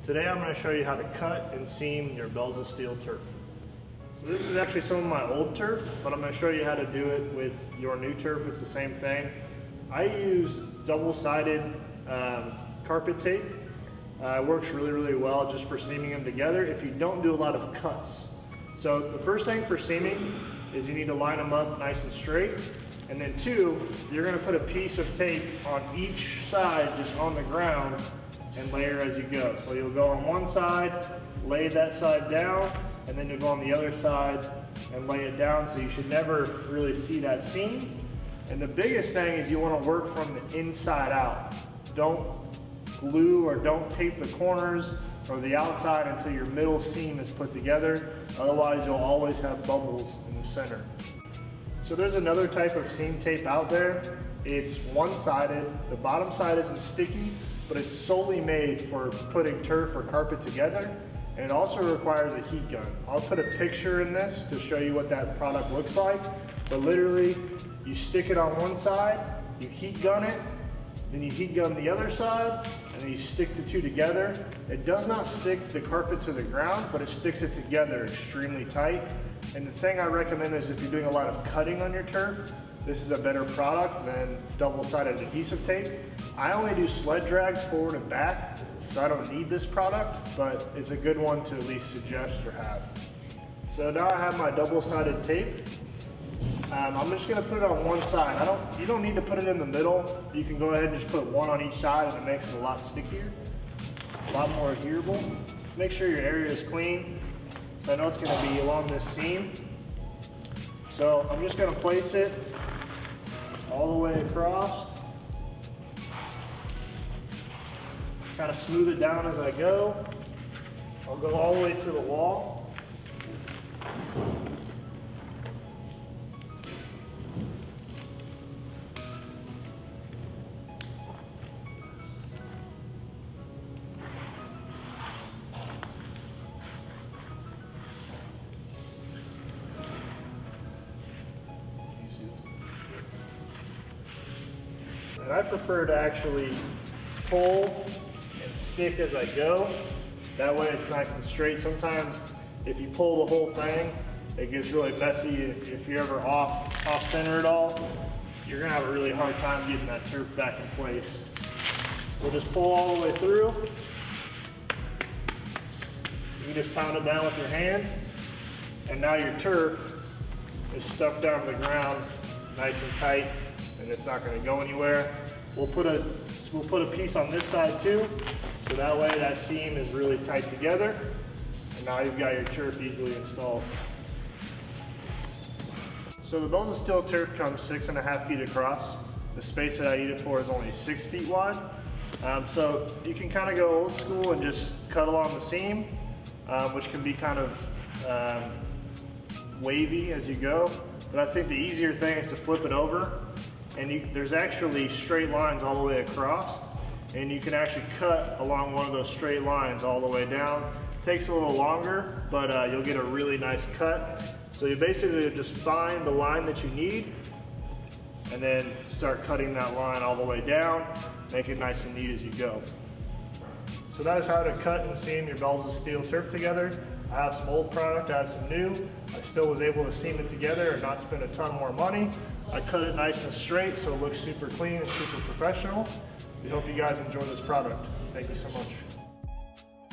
Today I'm going to show you how to cut and seam your B.o.S steel turf. So this is actually some of my old turf, but I'm going to show you how to do it with your new turf. It's the same thing. I use double-sided carpet tape. It works really well just for seaming them together if you don't do a lot of cuts. So the first thing for seaming is you need to line them up nice and straight. And then two, you're going to put a piece of tape on each side just on the ground and layer as you go. So you'll go on one side, lay that side down, and then you'll go on the other side and lay it down, so you should never really see that seam. And the biggest thing is you want to work from the inside out. Don't glue or don't tape the corners or the outside until your middle seam is put together. Otherwise you'll always have bubbles in the center. So there's another type of seam tape out there. It's one-sided. The bottom side isn't sticky, but it's solely made for putting turf or carpet together. And it also requires a heat gun. I'll put a picture in this to show you what that product looks like. But literally, you stick it on one side, you heat gun it, then you heat gun the other side, and then you stick the two together. It does not stick the carpet to the ground, but it sticks it together extremely tight. And the thing I recommend is if you're doing a lot of cutting on your turf, this is a better product than double-sided adhesive tape. I only do sled drags forward and back, so I don't need this product, but it's a good one to at least suggest or have. So now I have my double-sided tape. I'm just gonna put it on one side. You don't need to put it in the middle. You can go ahead and just put one on each side and it makes it a lot stickier, a lot more adherable. Make sure your area is clean. So I know it's gonna be along this seam. So I'm just gonna place it all the way across. Kind of smooth it down as I go. I'll go all the way to the wall. And I prefer to actually pull and stick as I go. That way it's nice and straight. Sometimes if you pull the whole thing, it gets really messy. If you're ever off center at all, you're gonna have a really hard time getting that turf back in place. So just pull all the way through. You can just pound it down with your hand, and now your turf is stuck down to the ground nice and tight, and it's not going to go anywhere. We'll put a piece on this side too, so that way that seam is really tight together, and now you've got your turf easily installed. So the B.o.S steel turf comes 6.5 feet across. The space that I need it for is only 6 feet wide. So you can kind of go old school and just cut along the seam, which can be kind of wavy as you go. But I think the easier thing is to flip it over, and there's actually straight lines all the way across, and you can actually cut along one of those straight lines all the way down. Takes a little longer, but you'll get a really nice cut. So you basically just find the line that you need, and then start cutting that line all the way down, make it nice and neat as you go. So that is how to cut and seam your B.o.S steel turf together. I have some old product, I have some new. I still was able to seam it together and not spend a ton more money. I cut it nice and straight so it looks super clean and super professional. We hope you guys enjoy this product. Thank you so much.